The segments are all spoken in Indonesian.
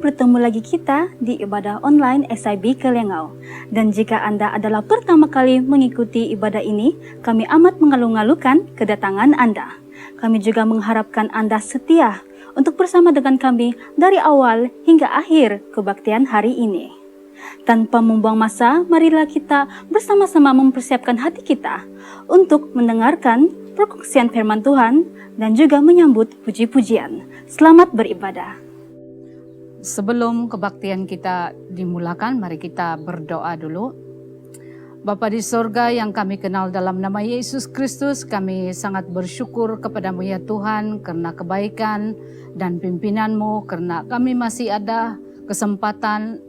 bertemu lagi kita di ibadah online SIB Kelengau. Dan jika Anda adalah pertama kali mengikuti ibadah ini, kami amat mengalu-ngalukan kedatangan Anda. Kami juga mengharapkan Anda setia untuk bersama dengan kami dari awal hingga akhir kebaktian hari ini. Tanpa membuang masa, marilah kita bersama-sama mempersiapkan hati kita untuk mendengarkan perkongsian firman Tuhan dan juga menyambut puji-pujian. Selamat beribadah. Sebelum kebaktian kita dimulakan, mari kita berdoa dulu. Bapa di sorga yang kami kenal dalam nama Yesus Kristus, kami sangat bersyukur kepadamu ya Tuhan karena kebaikan dan pimpinanmu, karena kami masih ada kesempatan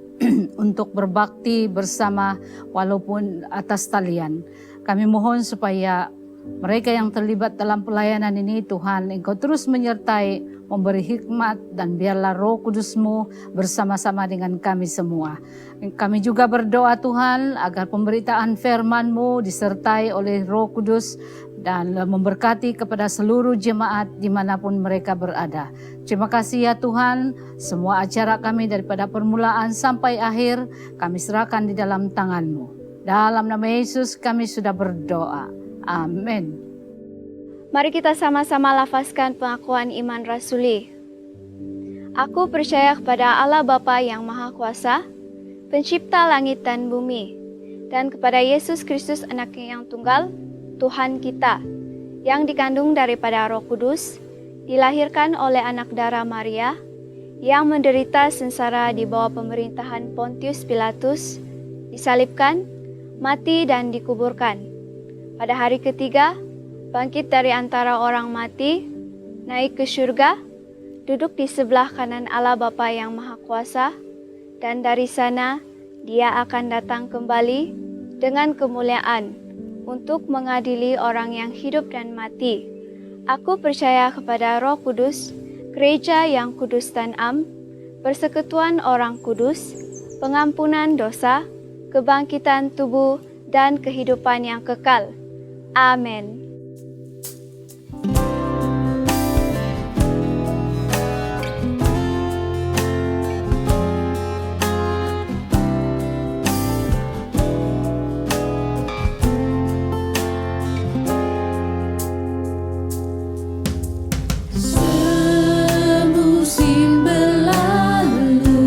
untuk berbakti bersama walaupun atas talian. Kami mohon supaya mereka yang terlibat dalam pelayanan ini, Tuhan, Engkau terus menyertai, memberi hikmat, dan biarlah Roh Kudus-Mu bersama-sama dengan kami semua. Kami juga berdoa Tuhan agar pemberitaan firman-Mu disertai oleh Roh Kudus dan memberkati kepada seluruh jemaat dimanapun mereka berada. Terima kasih ya Tuhan, semua acara kami daripada permulaan sampai akhir kami serahkan di dalam tangan-Mu. Dalam nama Yesus kami sudah berdoa. Amin. Mari kita sama-sama lafazkan pengakuan iman rasuli. Aku percaya kepada Allah Bapa yang Maha Kuasa, pencipta langit dan bumi, dan kepada Yesus Kristus Anaknya yang tunggal, Tuhan kita, yang dikandung daripada Roh Kudus, dilahirkan oleh anak darah Maria, yang menderita sengsara di bawah pemerintahan Pontius Pilatus, disalibkan, mati dan dikuburkan. Pada hari ketiga, bangkit dari antara orang mati, naik ke surga, duduk di sebelah kanan Allah Bapa yang Maha Kuasa, dan dari sana Dia akan datang kembali dengan kemuliaan untuk mengadili orang yang hidup dan mati. Aku percaya kepada Roh Kudus, gereja yang kudus dan am, persekutuan orang kudus, pengampunan dosa, kebangkitan tubuh, dan kehidupan yang kekal. Amin. Semusim berlalu,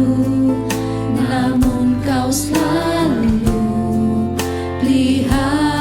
namun kau selalu peliharaku.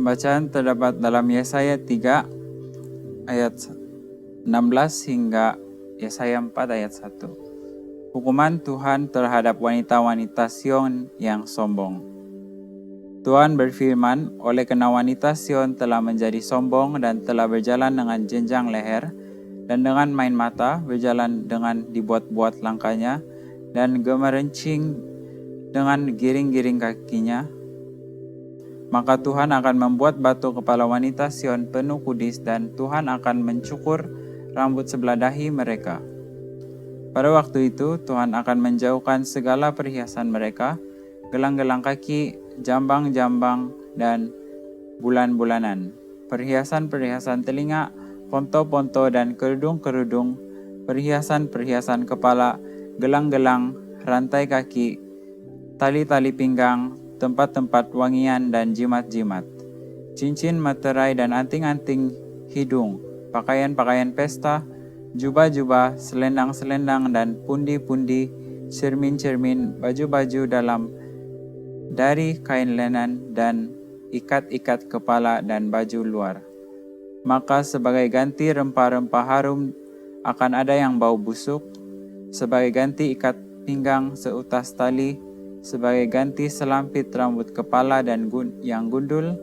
Pembacaan terdapat dalam Yesaya 3 ayat 16 hingga Yesaya 4 ayat 1. Hukuman Tuhan terhadap wanita-wanita Sion yang sombong. Tuhan berfirman, oleh karena wanita Sion telah menjadi sombong dan telah berjalan dengan jenjang leher, dan dengan main mata berjalan dengan dibuat-buat langkahnya, dan gemerencing dengan giring-giring kakinya, maka Tuhan akan membuat batu kepala wanita Sion penuh kudis, dan Tuhan akan mencukur rambut sebelah dahi mereka. Pada waktu itu Tuhan akan menjauhkan segala perhiasan mereka, gelang-gelang kaki, jambang-jambang, dan bulan-bulanan, perhiasan-perhiasan telinga, ponto-ponto dan kerudung-kerudung, perhiasan-perhiasan kepala, gelang-gelang, rantai kaki, tali-tali pinggang, tempat-tempat wangian dan jimat-jimat, cincin materai dan anting-anting hidung, pakaian-pakaian pesta, jubah-jubah, selendang-selendang dan pundi-pundi, cermin-cermin, baju-baju dalam dari kain lenan dan ikat-ikat kepala dan baju luar. Maka sebagai ganti rempah-rempah harum akan ada yang bau busuk, sebagai ganti ikat pinggang seutas tali, sebagai ganti selampit rambut kepala dan yang gundul,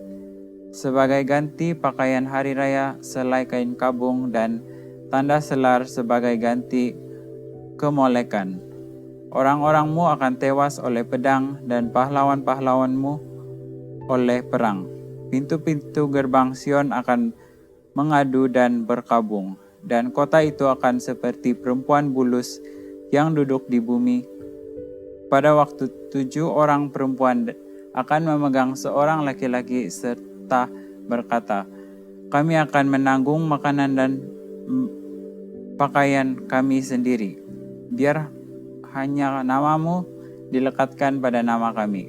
sebagai ganti pakaian hari raya selai kain kabung dan tanda selar sebagai ganti kemolekan. Orang-orangmu akan tewas oleh pedang dan pahlawan-pahlawanmu oleh perang. Pintu-pintu gerbang Sion akan mengadu dan berkabung, dan kota itu akan seperti perempuan bulus yang duduk di bumi. Pada waktu 7 orang perempuan akan memegang seorang laki-laki serta berkata, kami akan menanggung makanan dan pakaian kami sendiri. Biar hanya namamu dilekatkan pada nama kami.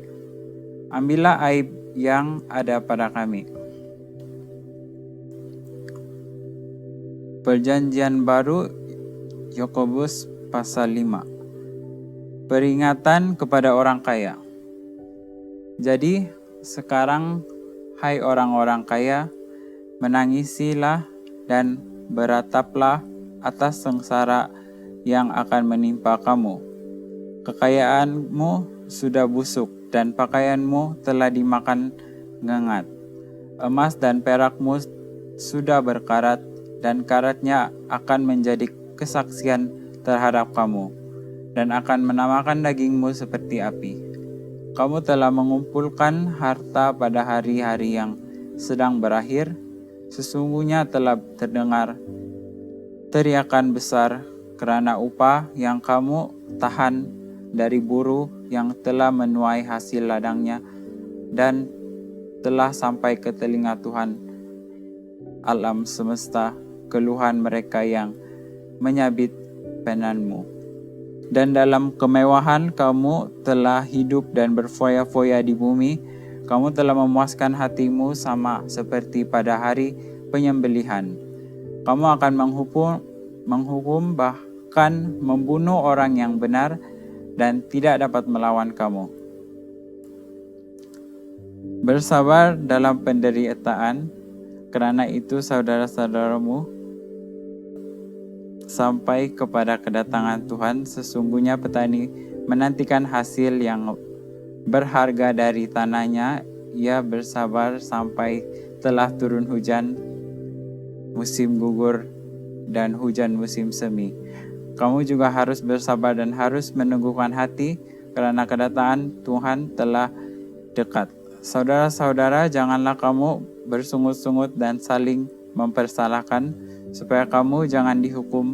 Ambillah aib yang ada pada kami. Perjanjian baru Yakobus pasal 5. Peringatan kepada orang kaya. Jadi sekarang, hai orang-orang kaya, menangisilah dan berataplah atas sengsara yang akan menimpa kamu. Kekayaanmu sudah busuk dan pakaianmu telah dimakan ngengat. Emas dan perakmu sudah berkarat, dan karatnya akan menjadi kesaksian terhadap kamu, dan akan menamakan dagingmu seperti api. Kamu telah mengumpulkan harta pada hari-hari yang sedang berakhir. Sesungguhnya telah terdengar teriakan besar karena upah yang kamu tahan dari buruh yang telah menuai hasil ladangnya, dan telah sampai ke telinga Tuhan alam semesta keluhan mereka yang menyabit penanmu. Dan dalam kemewahan kamu telah hidup dan berfoya-foya di bumi. Kamu telah memuaskan hatimu sama seperti pada hari penyembelihan. Kamu akan menghukum bahkan membunuh orang yang benar, dan tidak dapat melawan kamu. Bersabar dalam penderitaan, karena itu saudara-saudaramu, sampai kepada kedatangan Tuhan. Sesungguhnya petani menantikan hasil yang berharga dari tanahnya. Ia bersabar sampai telah turun hujan musim gugur dan hujan musim semi. Kamu juga harus bersabar dan harus meneguhkan hati, karena kedatangan Tuhan telah dekat. Saudara-saudara, janganlah kamu bersungut-sungut dan saling mempersalahkan, supaya kamu jangan dihukum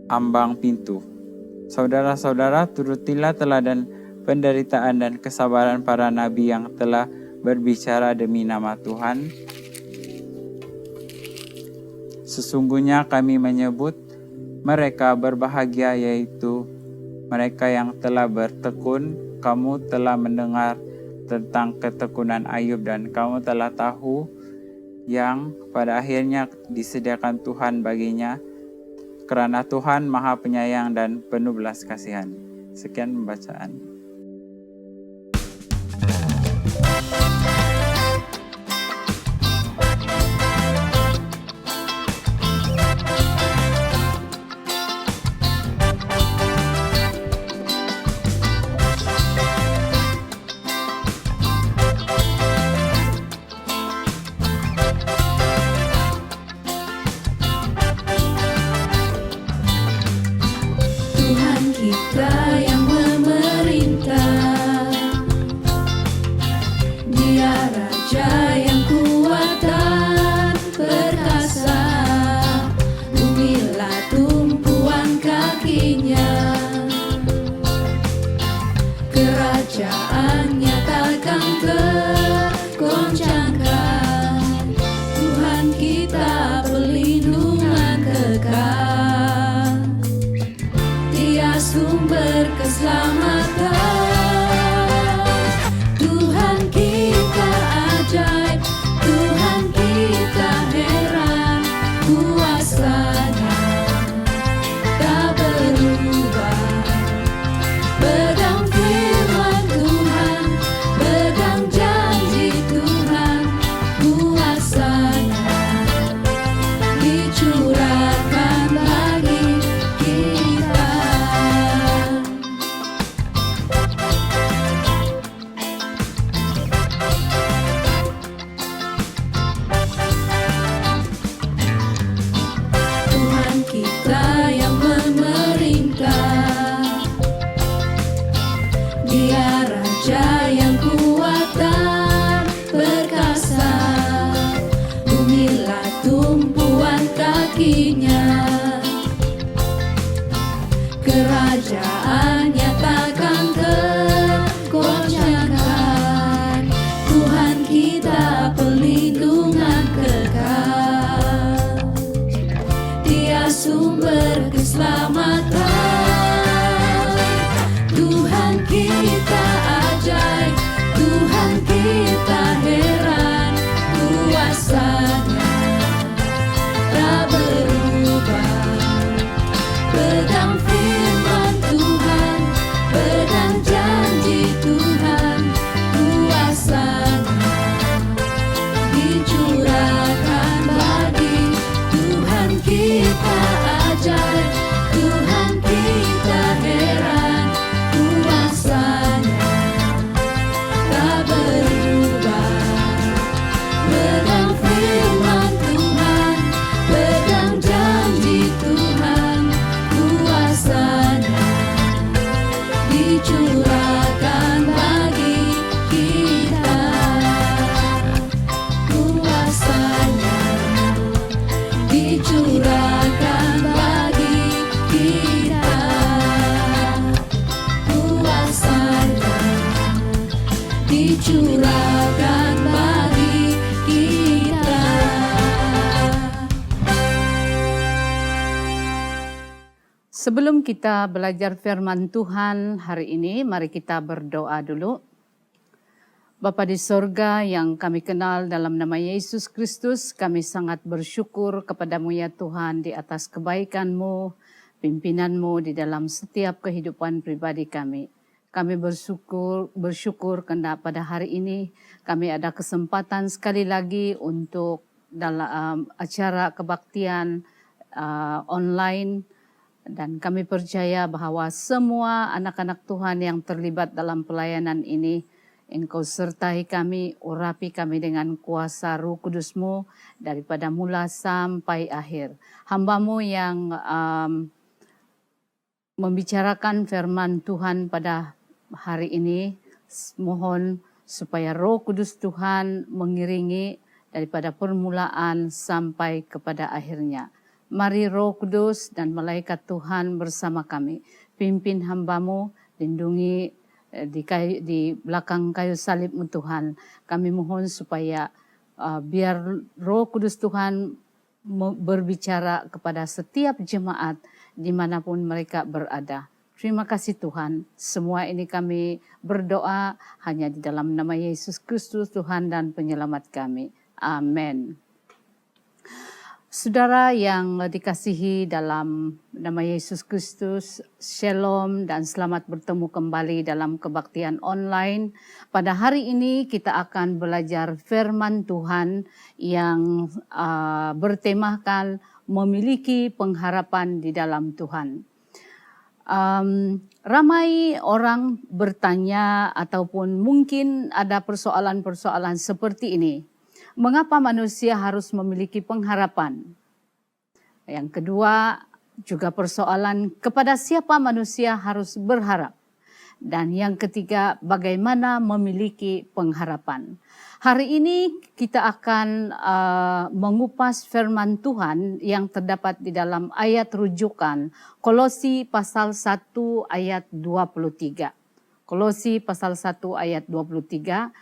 ambang pintu. Saudara-saudara, turutilah teladan penderitaan dan kesabaran para nabi yang telah berbicara demi nama Tuhan. Sesungguhnya kami menyebut mereka berbahagia, yaitu mereka yang telah bertekun. Kamu telah mendengar tentang ketekunan Ayub, dan kamu telah tahu yang pada akhirnya disediakan Tuhan baginya, karena Tuhan Maha Penyayang dan penuh belas kasihan. Sekian pembacaan. Sebelum kita belajar firman Tuhan hari ini, mari kita berdoa dulu. Bapa di sorga yang kami kenal dalam nama Yesus Kristus, kami sangat bersyukur kepadamu ya Tuhan di atas kebaikan-Mu, pimpinan-Mu di dalam setiap kehidupan pribadi kami. Kami bersyukur karena pada hari ini kami ada kesempatan sekali lagi untuk dalam acara kebaktian online, dan kami percaya bahwa semua anak-anak Tuhan yang terlibat dalam pelayanan ini, Engkau sertai kami, urapi kami dengan kuasa Roh Kudus-Mu daripada mula sampai akhir. Hamba-Mu yang membicarakan firman Tuhan pada hari ini, mohon supaya Roh Kudus Tuhan mengiringi daripada permulaan sampai kepada akhirnya. Mari Roh Kudus dan malaikat Tuhan bersama kami, pimpin hamba-Mu, lindungi di belakang kayu salib-Mu Tuhan. Kami mohon supaya biar Roh Kudus Tuhan berbicara kepada setiap jemaat dimanapun mereka berada. Terima kasih Tuhan. Semua ini kami berdoa hanya di dalam nama Yesus Kristus Tuhan dan Penyelamat kami. Amin. Saudara yang dikasihi dalam nama Yesus Kristus, Shalom dan selamat bertemu kembali dalam kebaktian online. Pada hari ini kita akan belajar firman Tuhan yang bertemakan memiliki pengharapan di dalam Tuhan. Ramai orang bertanya ataupun mungkin ada persoalan-persoalan seperti ini. Mengapa manusia harus memiliki pengharapan? Yang kedua, juga persoalan kepada siapa manusia harus berharap. Dan yang ketiga, bagaimana memiliki pengharapan. Hari ini kita akan mengupas firman Tuhan yang terdapat di dalam ayat rujukan Kolose pasal 1 ayat 23. Kolose pasal 1 ayat 23.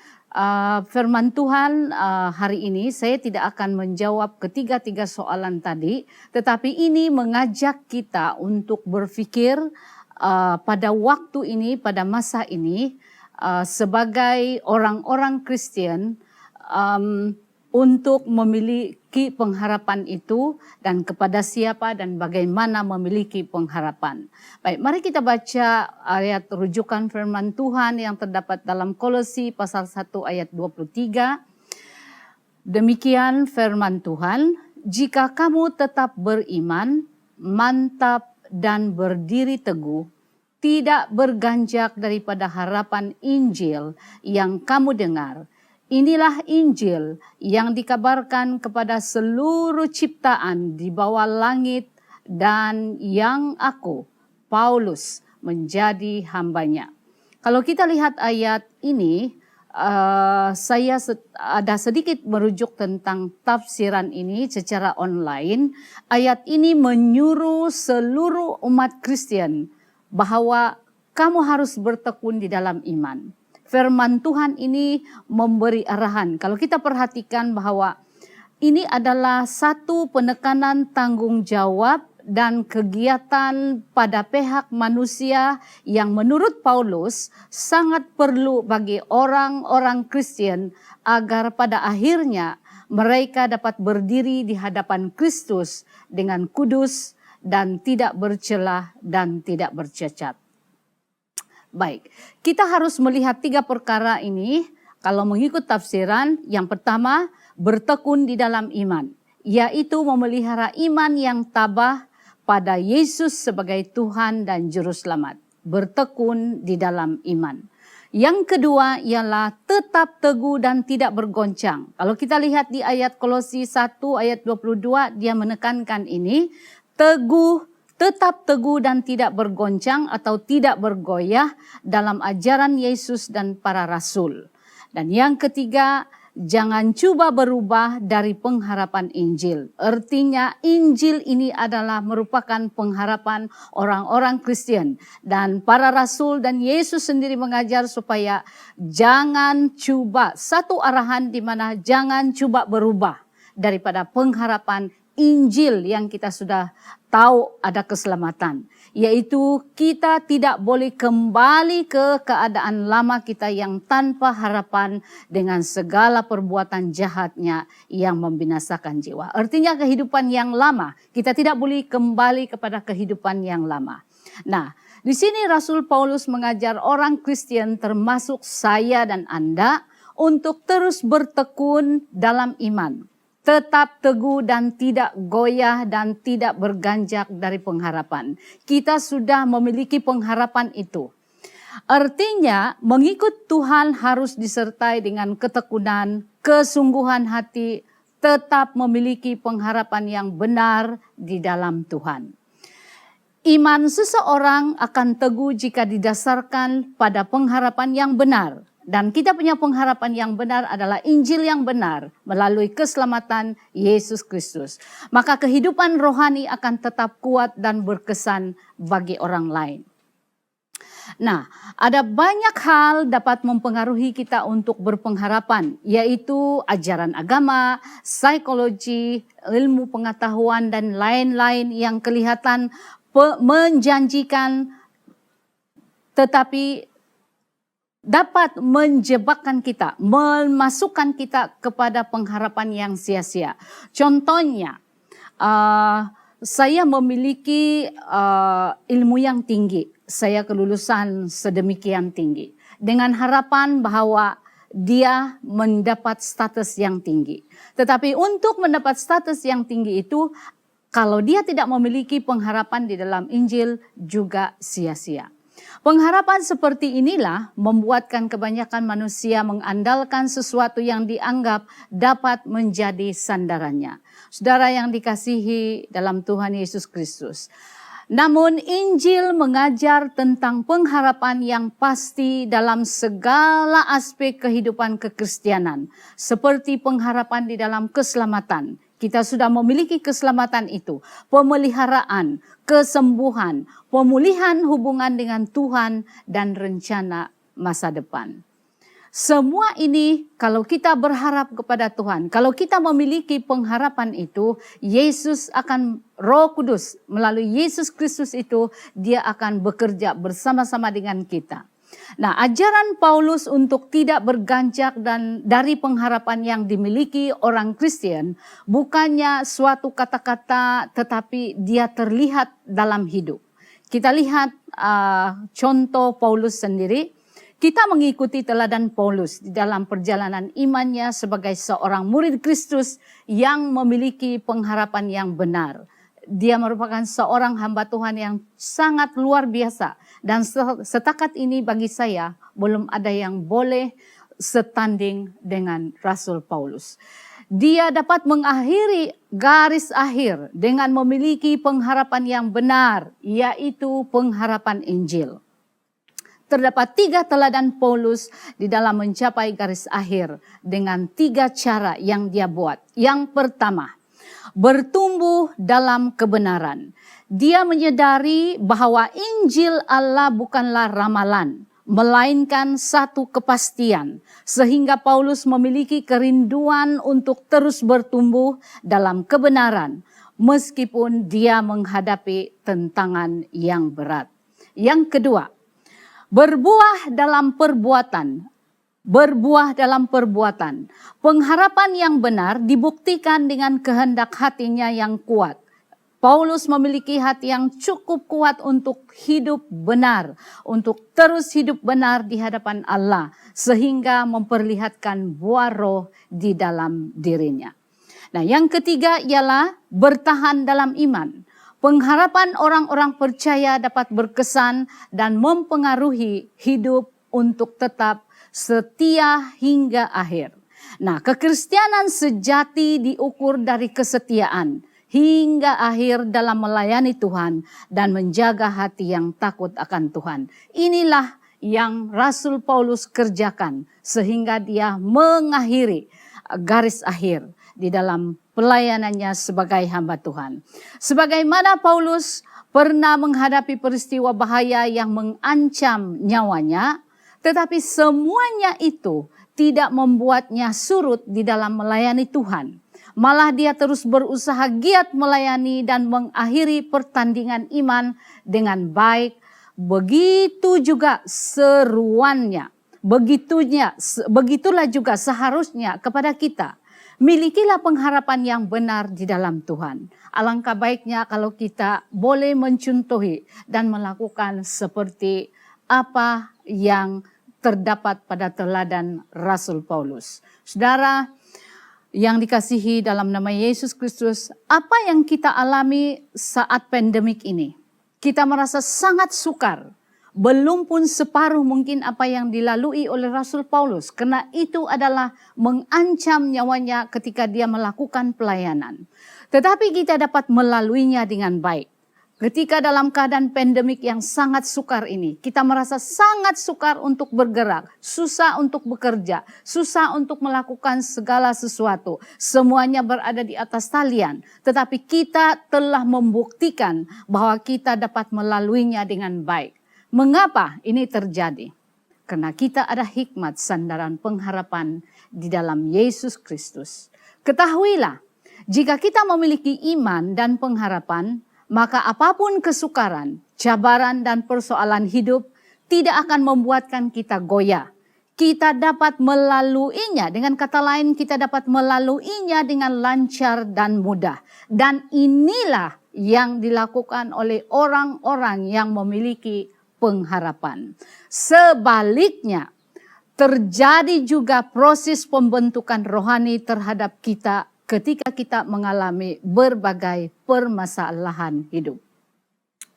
Firman Tuhan hari ini saya tidak akan menjawab ketiga-tiga soalan tadi, tetapi ini mengajak kita untuk berpikir pada waktu ini, pada masa ini, sebagai orang-orang Kristen, untuk memiliki pengharapan itu dan kepada siapa dan bagaimana memiliki pengharapan. Baik, mari kita baca ayat rujukan firman Tuhan yang terdapat dalam Kolose pasal 1 ayat 23. Demikian firman Tuhan, jika kamu tetap beriman, mantap dan berdiri teguh, tidak berganjak daripada harapan Injil yang kamu dengar. Inilah Injil yang dikabarkan kepada seluruh ciptaan di bawah langit dan yang aku, Paulus, menjadi hambanya. Kalau kita lihat ayat ini, saya ada sedikit merujuk tentang tafsiran ini secara online. Ayat ini menyuruh seluruh umat Kristen bahwa kamu harus bertekun di dalam iman. Firman Tuhan ini memberi arahan. Kalau kita perhatikan bahwa ini adalah satu penekanan tanggung jawab dan kegiatan pada pihak manusia yang menurut Paulus sangat perlu bagi orang-orang Kristen agar pada akhirnya mereka dapat berdiri di hadapan Kristus dengan kudus dan tidak bercelah dan tidak bercacat. Baik, kita harus melihat tiga perkara ini kalau mengikut tafsiran. Yang pertama, bertekun di dalam iman, yaitu memelihara iman yang tabah pada Yesus sebagai Tuhan dan Juru Selamat. Bertekun di dalam iman. Yang kedua ialah tetap teguh dan tidak bergoncang. Kalau kita lihat di ayat Kolose 1 ayat 22, dia menekankan ini, tetap teguh dan tidak bergoncang atau tidak bergoyah dalam ajaran Yesus dan para rasul. Dan yang ketiga, jangan coba berubah dari pengharapan Injil. Artinya Injil ini adalah merupakan pengharapan orang-orang Kristen. Dan para rasul dan Yesus sendiri mengajar supaya jangan coba, satu arahan di mana jangan coba berubah daripada pengharapan Injil yang kita sudah tahu ada keselamatan. Yaitu kita tidak boleh kembali ke keadaan lama kita yang tanpa harapan dengan segala perbuatan jahatnya yang membinasakan jiwa. Artinya kehidupan yang lama, kita tidak boleh kembali kepada kehidupan yang lama. Nah, di sini Rasul Paulus mengajar orang Kristen termasuk saya dan Anda untuk terus bertekun dalam iman. Tetap teguh dan tidak goyah dan tidak berganjak dari pengharapan. Kita sudah memiliki pengharapan itu. Artinya mengikut Tuhan harus disertai dengan ketekunan, kesungguhan hati, tetap memiliki pengharapan yang benar di dalam Tuhan. Iman seseorang akan teguh jika didasarkan pada pengharapan yang benar. Dan kita punya pengharapan yang benar adalah Injil yang benar melalui keselamatan Yesus Kristus. Maka kehidupan rohani akan tetap kuat dan berkesan bagi orang lain. Nah, ada banyak hal dapat mempengaruhi kita untuk berpengharapan, yaitu ajaran agama, psikologi, ilmu pengetahuan, dan lain-lain yang kelihatan menjanjikan tetapi dapat menjebakkan kita, memasukkan kita kepada pengharapan yang sia-sia. Contohnya, saya memiliki ilmu yang tinggi, saya kelulusan sedemikian tinggi, dengan harapan bahwa dia mendapat status yang tinggi. Tetapi untuk mendapat status yang tinggi itu, kalau dia tidak memiliki pengharapan di dalam Injil, juga sia-sia. Pengharapan seperti inilah membuatkan kebanyakan manusia mengandalkan sesuatu yang dianggap dapat menjadi sandarannya. Saudara yang dikasihi dalam Tuhan Yesus Kristus. Namun Injil mengajar tentang pengharapan yang pasti dalam segala aspek kehidupan kekristianan. Seperti pengharapan di dalam keselamatan. Kita sudah memiliki keselamatan itu, pemeliharaan, kesembuhan, pemulihan hubungan dengan Tuhan, dan rencana masa depan. Semua ini kalau kita berharap kepada Tuhan, kalau kita memiliki pengharapan itu, Yesus akan, Roh Kudus melalui Yesus Kristus itu, dia akan bekerja bersama-sama dengan kita. Nah, ajaran Paulus untuk tidak berganjak dan dari pengharapan yang dimiliki orang Kristen bukannya suatu kata-kata, tetapi dia terlihat dalam hidup. Kita lihat contoh Paulus sendiri. Kita mengikuti teladan Paulus di dalam perjalanan imannya sebagai seorang murid Kristus yang memiliki pengharapan yang benar. Dia merupakan seorang hamba Tuhan yang sangat luar biasa. Dan setakat ini bagi saya belum ada yang boleh setanding dengan Rasul Paulus. Dia dapat mengakhiri garis akhir dengan memiliki pengharapan yang benar, yaitu pengharapan Injil. Terdapat 3 teladan Paulus di dalam mencapai garis akhir dengan 3 cara yang dia buat. Yang pertama, bertumbuh dalam kebenaran. Dia menyadari bahwa Injil Allah bukanlah ramalan, melainkan satu kepastian. Sehingga Paulus memiliki kerinduan untuk terus bertumbuh dalam kebenaran, meskipun dia menghadapi tantangan yang berat. Yang kedua, berbuah dalam perbuatan. Berbuah dalam perbuatan. Pengharapan yang benar dibuktikan dengan kehendak hatinya yang kuat. Paulus memiliki hati yang cukup kuat untuk hidup benar, untuk terus hidup benar di hadapan Allah, sehingga memperlihatkan buah roh di dalam dirinya. Nah, yang ketiga ialah bertahan dalam iman. Pengharapan orang-orang percaya dapat berkesan dan mempengaruhi hidup untuk tetap setia hingga akhir. Nah, kekristenan sejati diukur dari kesetiaan hingga akhir dalam melayani Tuhan dan menjaga hati yang takut akan Tuhan. Inilah yang Rasul Paulus kerjakan sehingga dia mengakhiri garis akhir di dalam pelayanannya sebagai hamba Tuhan. Sebagaimana Paulus pernah menghadapi peristiwa bahaya yang mengancam nyawanya, tetapi semuanya itu tidak membuatnya surut di dalam melayani Tuhan. Malah dia terus berusaha giat melayani dan mengakhiri pertandingan iman dengan baik. Begitu juga seruannya. Begitulah juga seharusnya kepada kita. Milikilah pengharapan yang benar di dalam Tuhan. Alangkah baiknya kalau kita boleh mencontohi dan melakukan seperti apa yang terdapat pada teladan Rasul Paulus. Saudara yang dikasihi dalam nama Yesus Kristus, apa yang kita alami saat pandemik ini? Kita merasa sangat sukar. Belum pun separuh mungkin apa yang dilalui oleh Rasul Paulus. Karena itu adalah mengancam nyawanya ketika dia melakukan pelayanan. Tetapi kita dapat melaluinya dengan baik. Ketika dalam keadaan pandemik yang sangat sukar ini, kita merasa sangat sukar untuk bergerak, susah untuk bekerja, susah untuk melakukan segala sesuatu. Semuanya berada di atas talian. Tetapi kita telah membuktikan bahwa kita dapat melaluinya dengan baik. Mengapa ini terjadi? Karena kita ada hikmat sandaran pengharapan di dalam Yesus Kristus. Ketahuilah, jika kita memiliki iman dan pengharapan, maka apapun kesukaran, cabaran dan persoalan hidup tidak akan membuatkan kita goyah. Kita dapat melaluinya, dengan kata lain kita dapat melaluinya dengan lancar dan mudah. Dan inilah yang dilakukan oleh orang-orang yang memiliki pengharapan. Sebaliknya, terjadi juga proses pembentukan rohani terhadap kita ketika kita mengalami berbagai permasalahan hidup.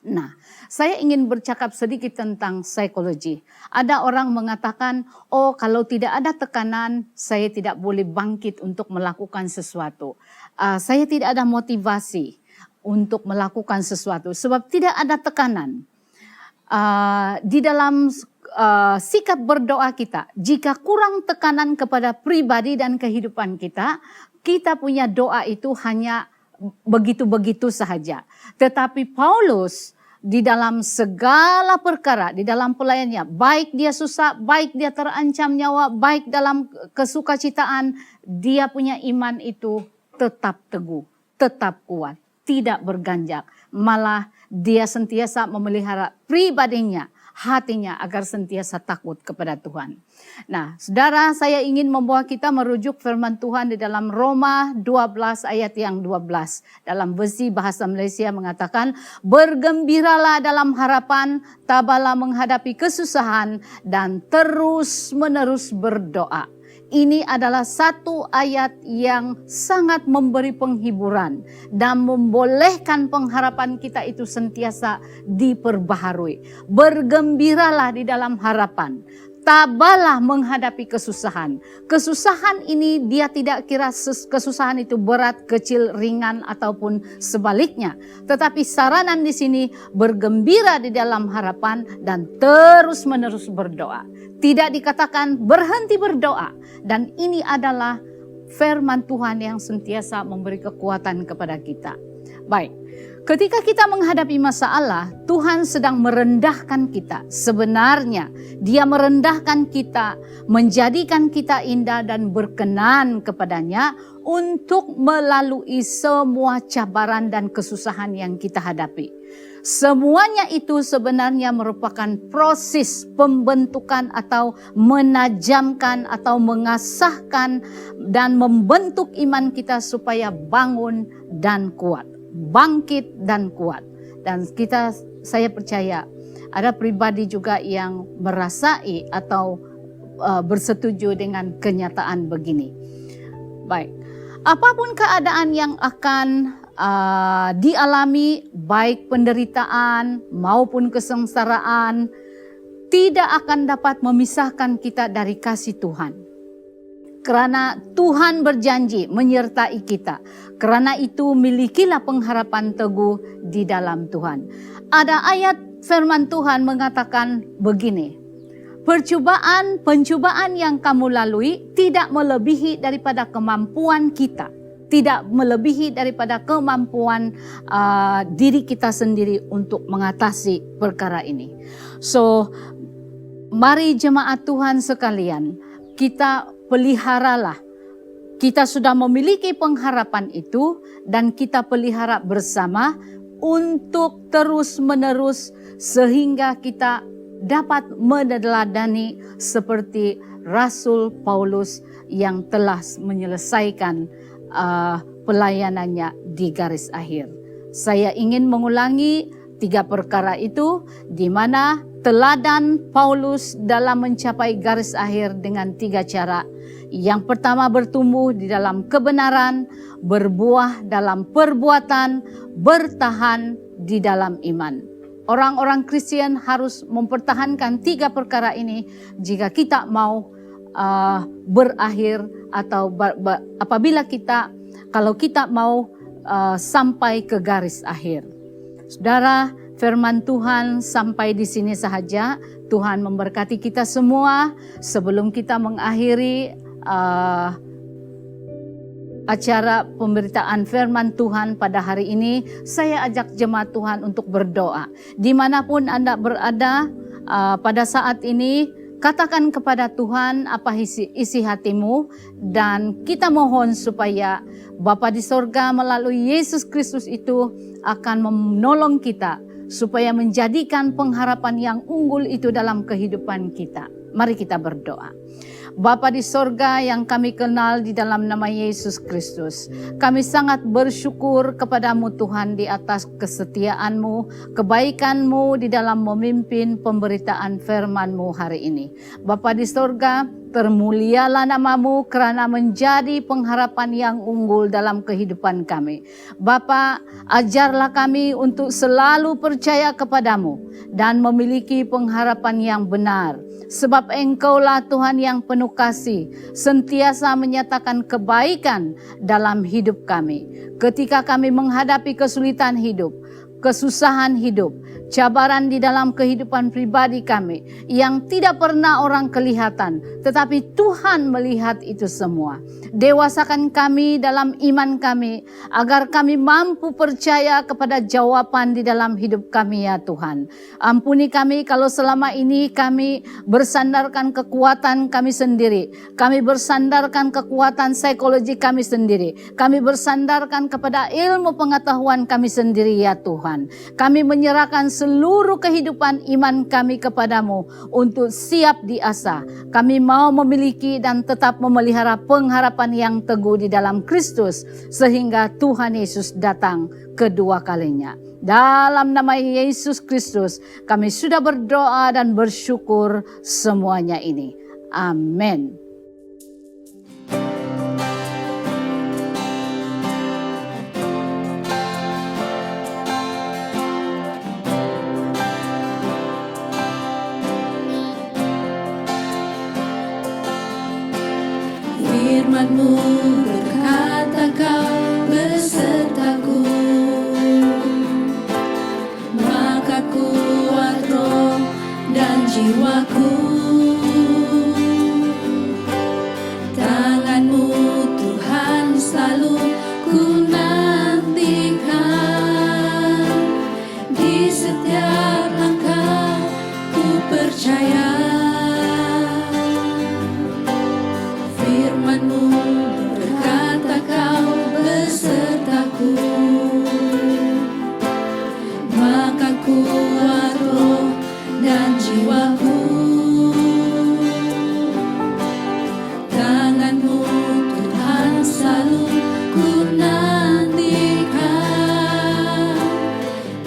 Nah, saya ingin bercakap sedikit tentang psikologi. Ada orang mengatakan, oh kalau tidak ada tekanan, saya tidak boleh bangkit untuk melakukan sesuatu. Saya tidak ada motivasi untuk melakukan sesuatu sebab tidak ada tekanan. Di dalam sikap berdoa kita, jika kurang tekanan kepada pribadi dan kehidupan kita, kita punya doa itu hanya begitu-begitu saja. Tetapi Paulus di dalam segala perkara, di dalam pelayanannya, baik dia susah, baik dia terancam nyawa, baik dalam kesukacitaan, dia punya iman itu tetap teguh, tetap kuat, tidak berganjak. Malah dia sentiasa memelihara pribadinya, hatinya agar sentiasa takut kepada Tuhan. Nah, saudara, saya ingin membawa kita merujuk firman Tuhan di dalam Roma 12 ayat yang 12. Dalam versi bahasa Malaysia mengatakan, bergembiralah dalam harapan, tabahlah menghadapi kesusahan, dan terus menerus berdoa. Ini adalah satu ayat yang sangat memberi penghiburan dan membolehkan pengharapan kita itu sentiasa diperbaharui. Bergembiralah di dalam harapan. Tabahlah menghadapi kesusahan. Kesusahan ini dia tidak kira kesusahan itu berat, kecil, ringan ataupun sebaliknya. Tetapi saranan di sini bergembira di dalam harapan dan terus menerus berdoa. Tidak dikatakan berhenti berdoa. Dan ini adalah firman Tuhan yang sentiasa memberi kekuatan kepada kita. Baik. Ketika kita menghadapi masalah, Tuhan sedang merendahkan kita. Sebenarnya, Dia merendahkan kita, menjadikan kita indah dan berkenan kepadanya untuk melalui semua cabaran dan kesusahan yang kita hadapi. Semuanya itu sebenarnya merupakan proses pembentukan atau menajamkan atau mengasahkan dan membentuk iman kita supaya bangun dan kuat. Bangkit dan kuat. Dan saya percaya ada pribadi juga yang merasai atau bersetuju dengan kenyataan begini. Baik, apapun keadaan yang akan dialami, baik penderitaan maupun kesengsaraan, tidak akan dapat memisahkan kita dari kasih Tuhan. Karena Tuhan berjanji menyertai kita. Karena itu milikilah pengharapan teguh di dalam Tuhan. Ada ayat firman Tuhan mengatakan begini. Pencobaan yang kamu lalui tidak melebihi daripada kemampuan kita. Tidak melebihi daripada kemampuan diri kita sendiri untuk mengatasi perkara ini. So, mari jemaat Tuhan sekalian, kita peliharalah kita sudah memiliki pengharapan itu dan kita pelihara bersama untuk terus-menerus sehingga kita dapat meneladani seperti Rasul Paulus yang telah menyelesaikan pelayanannya di garis akhir. Saya ingin mengulangi 3 perkara itu, di mana teladan Paulus dalam mencapai garis akhir dengan 3 cara. Yang pertama, bertumbuh di dalam kebenaran, berbuah dalam perbuatan, bertahan di dalam iman. Orang-orang Kristen harus mempertahankan 3 perkara ini jika kita mau berakhir atau kalau kita mau sampai ke garis akhir. Saudara, firman Tuhan sampai di sini sahaja. Tuhan memberkati kita semua. Sebelum kita mengakhiri acara pemberitaan firman Tuhan pada hari ini, saya ajak jemaat Tuhan untuk berdoa. Dimanapun Anda berada pada saat ini, katakan kepada Tuhan apa isi hatimu, dan kita mohon supaya Bapa di sorga melalui Yesus Kristus itu akan menolong kita supaya menjadikan pengharapan yang unggul itu dalam kehidupan kita. Mari kita berdoa. Bapa di sorga yang kami kenal di dalam nama Yesus Kristus, kami sangat bersyukur kepadamu Tuhan di atas kesetiaan-Mu, kebaikan-Mu di dalam memimpin pemberitaan firman-Mu hari ini. Bapa di sorga, termulialah nama-Mu karena menjadi pengharapan yang unggul dalam kehidupan kami. Bapa, ajarlah kami untuk selalu percaya kepadamu dan memiliki pengharapan yang benar. Sebab Engkaulah Tuhan yang penuh kasih, sentiasa menyatakan kebaikan dalam hidup kami. Ketika kami menghadapi kesulitan hidup, kesusahan hidup, cabaran di dalam kehidupan pribadi kami yang tidak pernah orang kelihatan, tetapi Tuhan melihat itu semua. Dewasakan kami dalam iman kami, agar kami mampu percaya kepada jawaban di dalam hidup kami ya Tuhan. Ampuni kami kalau selama ini kami bersandarkan kekuatan kami sendiri, kami bersandarkan kekuatan psikologi kami sendiri, kami bersandarkan kepada ilmu pengetahuan kami sendiri ya Tuhan. Kami menyerahkan seluruh kehidupan iman kami kepadamu untuk siap diasah. Kami mau memiliki dan tetap memelihara pengharapan yang teguh di dalam Kristus sehingga Tuhan Yesus datang kedua kalinya. Dalam nama Yesus Kristus kami sudah berdoa dan bersyukur semuanya ini. Amin. Firman-Mu berkata Kau besertaku, maka kuat roh dan jiwaku. Tangan-Mu Tuhan selalu ku nantikan, di setiap langkah ku percaya. Firman-Mu berkata Kau besertaku, maka kuat roh dan jiwaku. Tangan-Mu Tuhan selalu ku nantikan,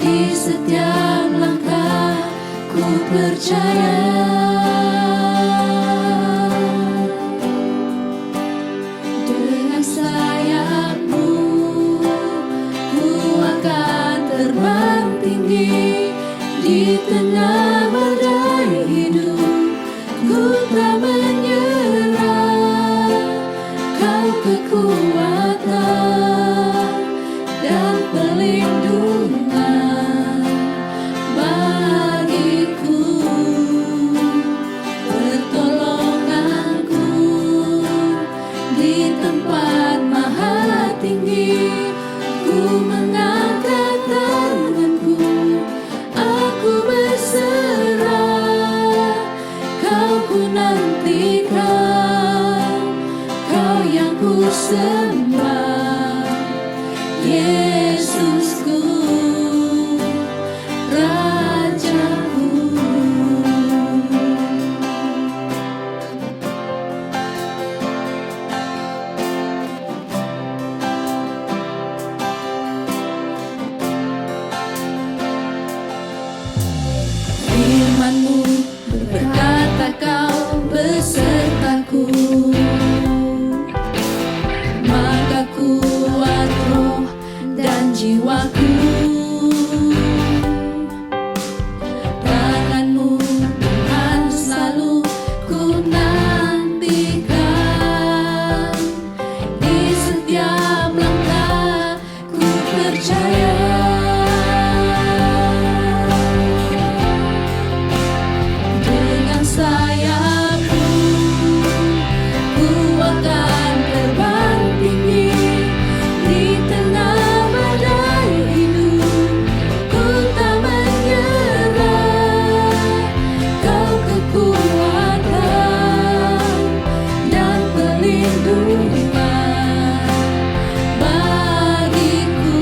di setiap langkah ku percaya. Di tengah badai hidup, ku tak menyerah. Kau kekuatan dan perlindungan bagiku, pertolonganku di tempat maha tinggi. Ku mengangkat tanganku, aku berserah. Kau ku nantikan, Kau yang ku Yesusku, Rajaku. Firman-Mu berkata Kau besertaku, maka kuat roh dan jiwaku. Tangan-Mu Tuhan selalu ku nantikan, di setiap langkah ku percaya. Dengan sayap-Mu ku akan terbang tinggi di tengah badai hidup. Ku tak menyerah, Kau kekuatan dan perlindungan bagiku,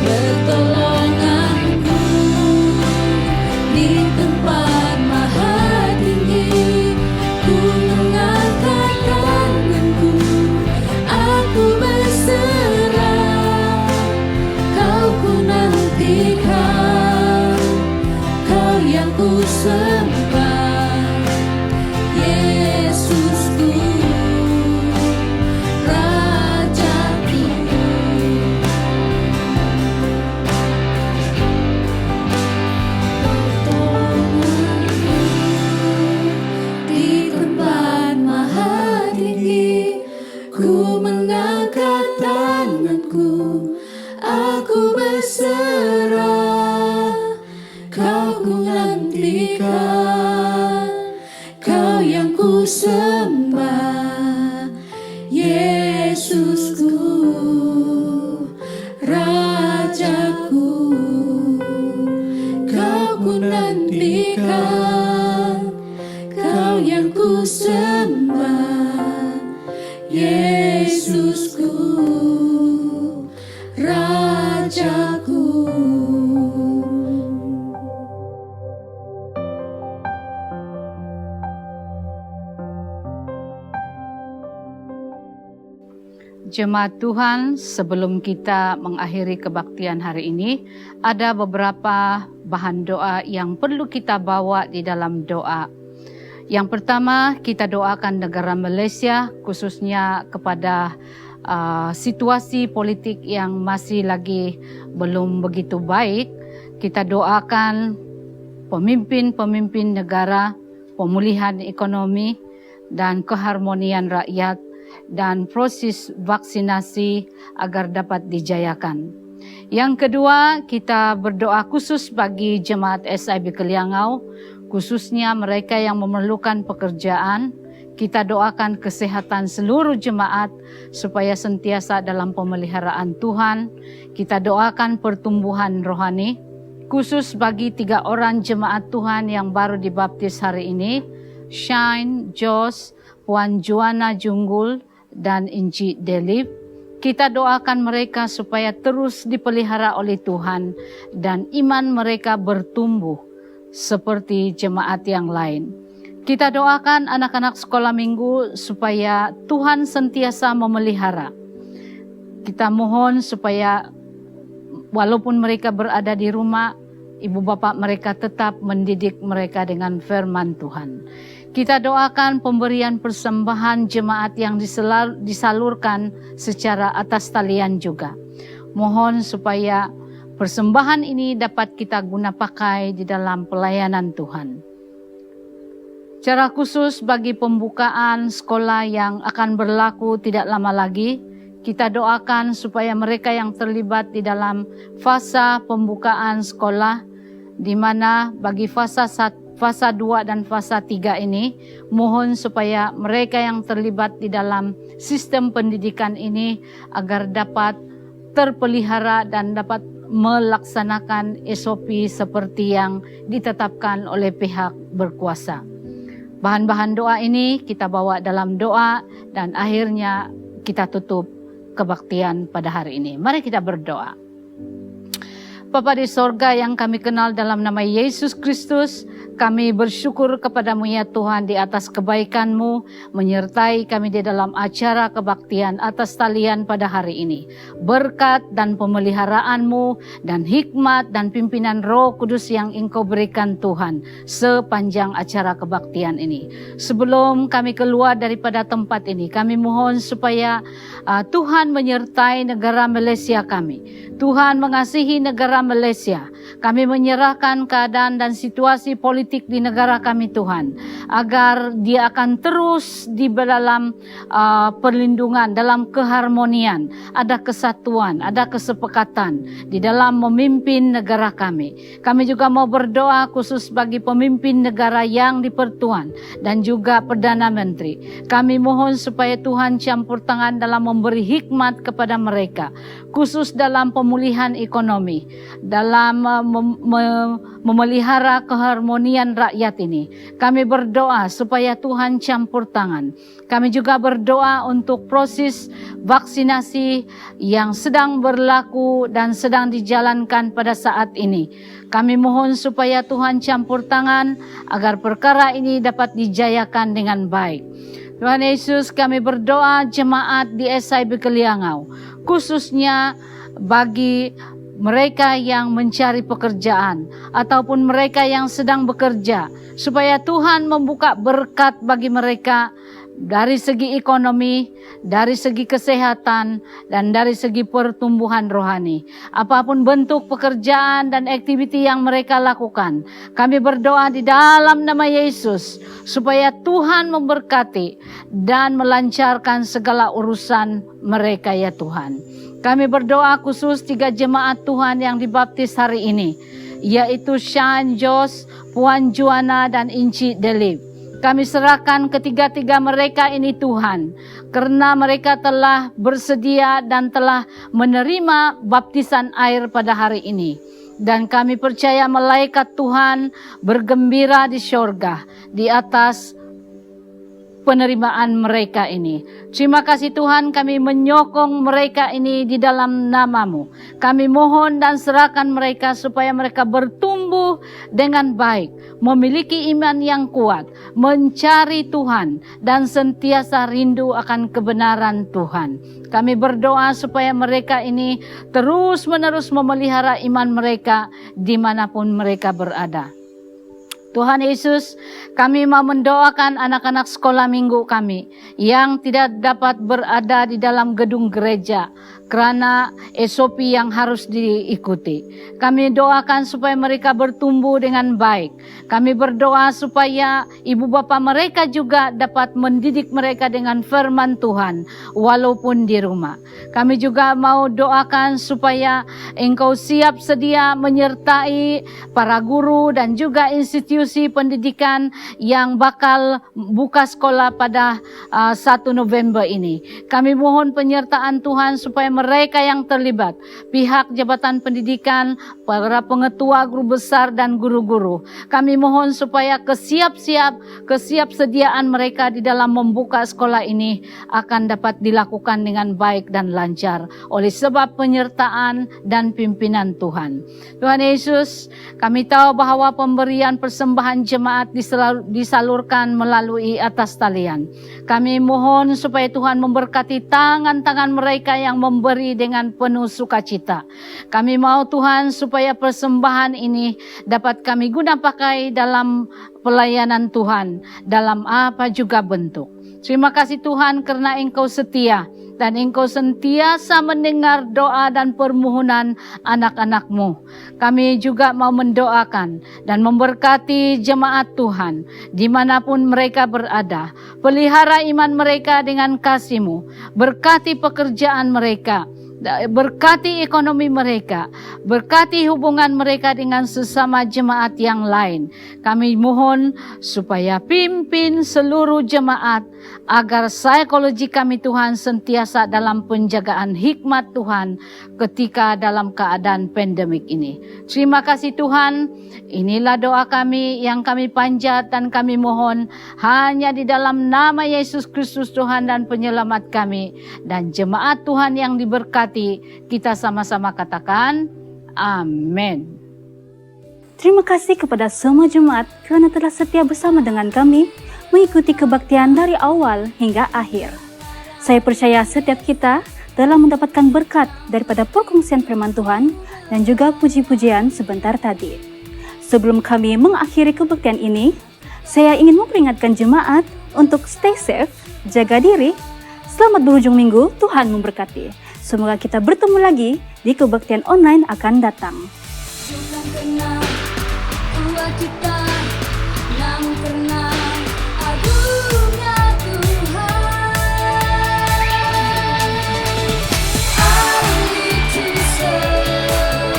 pertolonganku di tempat maha tinggi. Ku mengangkat tanganku, aku berserah, Kau ku nantikan, Kau yang ku sembah. Yesusku, Rajaku. Pertolonganku di tempat maha tinggi. Ku mengangkat tanganku, aku berserah, Kau ku nantikan, Kau yang ku sembah. Yesusku, Rajaku. Kau ku nantikan, Kau yang ku sembah. Yesusku, Rajaku. Jemaat Tuhan, sebelum kita mengakhiri kebaktian hari ini, ada beberapa bahan doa yang perlu kita bawa di dalam doa. Yang pertama, kita doakan negara Malaysia, khususnya kepada situasi politik yang masih lagi belum begitu baik. Kita doakan pemimpin-pemimpin negara, pemulihan ekonomi, dan keharmonian rakyat, dan proses vaksinasi agar dapat dijayakan. Yang kedua, kita berdoa khusus bagi jemaat SIB Keliangau, khususnya mereka yang memerlukan pekerjaan. Kita doakan kesehatan seluruh jemaat supaya sentiasa dalam pemeliharaan Tuhan. Kita doakan pertumbuhan rohani, khusus bagi 3 orang jemaat Tuhan yang baru dibaptis hari ini, Shine, Jos, Puan Juana Junggul, dan Inci Delip. Kita doakan mereka supaya terus dipelihara oleh Tuhan dan iman mereka bertumbuh seperti jemaat yang lain. Kita doakan anak-anak sekolah minggu supaya Tuhan sentiasa memelihara. Kita mohon supaya walaupun mereka berada di rumah, ibu bapak mereka tetap mendidik mereka dengan firman Tuhan. Kita doakan pemberian persembahan jemaat yang disalurkan secara atas talian juga. Mohon supaya persembahan ini dapat kita guna pakai di dalam pelayanan Tuhan. Secara khusus bagi pembukaan sekolah yang akan berlaku tidak lama lagi, kita doakan supaya mereka yang terlibat di dalam fasa pembukaan sekolah, di mana bagi fasa 2 dan fasa 3 ini, mohon supaya mereka yang terlibat di dalam sistem pendidikan ini agar dapat terpelihara dan dapat melaksanakan SOP seperti yang ditetapkan oleh pihak berkuasa. Bahan-bahan doa ini kita bawa dalam doa dan akhirnya kita tutup kebaktian pada hari ini. Mari kita berdoa. Bapa di sorga yang kami kenal dalam nama Yesus Kristus, kami bersyukur kepadamu ya Tuhan di atas kebaikan-Mu menyertai kami di dalam acara kebaktian atas talian pada hari ini. Berkat dan pemeliharaan-Mu dan hikmat dan pimpinan Roh Kudus yang Engkau berikan Tuhan sepanjang acara kebaktian ini. Sebelum kami keluar daripada tempat ini, kami mohon supaya Tuhan menyertai negara Malaysia kami. Tuhan mengasihi negara Malaysia. Kami menyerahkan keadaan dan situasi politik di negara kami Tuhan, agar dia akan terus di dalam perlindungan, dalam keharmonian, ada kesatuan, ada kesepakatan di dalam memimpin negara kami. Kami juga mau berdoa khusus bagi pemimpin negara yang di-Pertuan dan juga Perdana Menteri. Kami mohon supaya Tuhan campur tangan dalam memberi hikmat kepada mereka, khusus dalam pemulihan ekonomi, dalam memelihara keharmonian rakyat ini. Kami berdoa supaya Tuhan campur tangan. Kami juga berdoa untuk proses vaksinasi yang sedang berlaku dan sedang dijalankan pada saat ini. Kami mohon supaya Tuhan campur tangan agar perkara ini dapat dijayakan dengan baik. Tuhan Yesus, kami berdoa jemaat di SIB Keliangau, khususnya bagi mereka yang mencari pekerjaan ataupun mereka yang sedang bekerja, supaya Tuhan membuka berkat bagi mereka dari segi ekonomi, dari segi kesehatan, dan dari segi pertumbuhan rohani. Apapun bentuk pekerjaan dan aktiviti yang mereka lakukan, kami berdoa di dalam nama Yesus supaya Tuhan memberkati dan melancarkan segala urusan mereka ya Tuhan. Kami berdoa khusus 3 jemaat Tuhan yang dibaptis hari ini, yaitu Sean Jos, Puan Juana, dan Inci Delip. Kami serahkan ketiga-tiga mereka ini Tuhan, karena mereka telah bersedia dan telah menerima baptisan air pada hari ini. Dan kami percaya malaikat Tuhan bergembira di sorga di atas penerimaan mereka ini. Terima kasih Tuhan, kami menyokong mereka ini di dalam nama-Mu. Kami mohon dan serahkan mereka supaya mereka bertumbuh dengan baik, memiliki iman yang kuat, mencari Tuhan, dan sentiasa rindu akan kebenaran Tuhan. Kami berdoa supaya mereka ini terus-menerus memelihara iman mereka dimanapun mereka berada. Tuhan Yesus, kami mau mendoakan anak-anak sekolah minggu kami yang tidak dapat berada di dalam gedung gereja karena SOP yang harus diikuti. Kami doakan supaya mereka bertumbuh dengan baik. Kami berdoa supaya ibu bapa mereka juga dapat mendidik mereka dengan firman Tuhan walaupun di rumah. Kami juga mau doakan supaya Engkau siap sedia menyertai para guru dan juga institusi pendidikan yang bakal buka sekolah pada 1 November ini. Kami mohon penyertaan Tuhan supaya mereka yang terlibat, pihak jabatan pendidikan, para pengetua guru besar dan guru-guru, kami mohon supaya kesiapsediaan mereka di dalam membuka sekolah ini akan dapat dilakukan dengan baik dan lancar oleh sebab penyertaan dan pimpinan Tuhan. Tuhan Yesus, kami tahu bahwa pemberian persembahan jemaat disalurkan melalui atas talian. Kami mohon supaya Tuhan memberkati tangan-tangan mereka yang memberi dengan penuh sukacita. Kami mau Tuhan supaya persembahan ini dapat kami guna pakai dalam pelayanan Tuhan, dalam apa juga bentuk. Terima kasih Tuhan karena Engkau setia dan Engkau sentiasa mendengar doa dan permohonan anak-anak-Mu. Kami juga mau mendoakan dan memberkati jemaat Tuhan dimanapun mereka berada. Pelihara iman mereka dengan kasih-Mu. Berkati pekerjaan mereka. Berkati ekonomi mereka, berkati hubungan mereka dengan sesama jemaat yang lain. Kami mohon supaya pimpin seluruh jemaat agar psikologi kami Tuhan sentiasa dalam penjagaan hikmat Tuhan ketika dalam keadaan pandemik ini. Terima kasih Tuhan, inilah doa kami yang kami panjat dan kami mohon hanya di dalam nama Yesus Kristus Tuhan dan Penyelamat kami. Dan jemaat Tuhan yang diberkati, kita sama-sama katakan, amin. Terima kasih kepada semua jemaat karena telah setia bersama dengan kami mengikuti kebaktian dari awal hingga akhir. Saya percaya setiap kita telah mendapatkan berkat daripada perkongsian firman Tuhan dan juga puji-pujian sebentar tadi. Sebelum kami mengakhiri kebaktian ini, saya ingin memperingatkan jemaat untuk stay safe, jaga diri. Selamat berujung minggu, Tuhan memberkati. Semoga kita bertemu lagi di kebaktian online akan datang. Bukan karena kuat kita, namun karena agungnya Tuhan. I live to serve,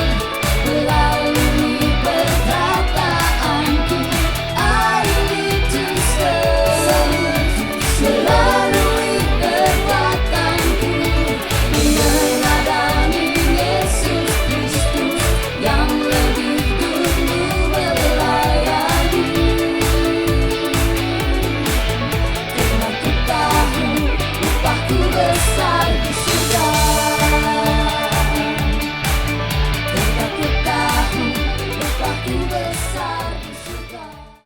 melalui perkataanku. I live to serve, melalui perkataanku. Meneladani Yesus Kristus yang lebih dulu melayani. Karena ku tahu upahku besar.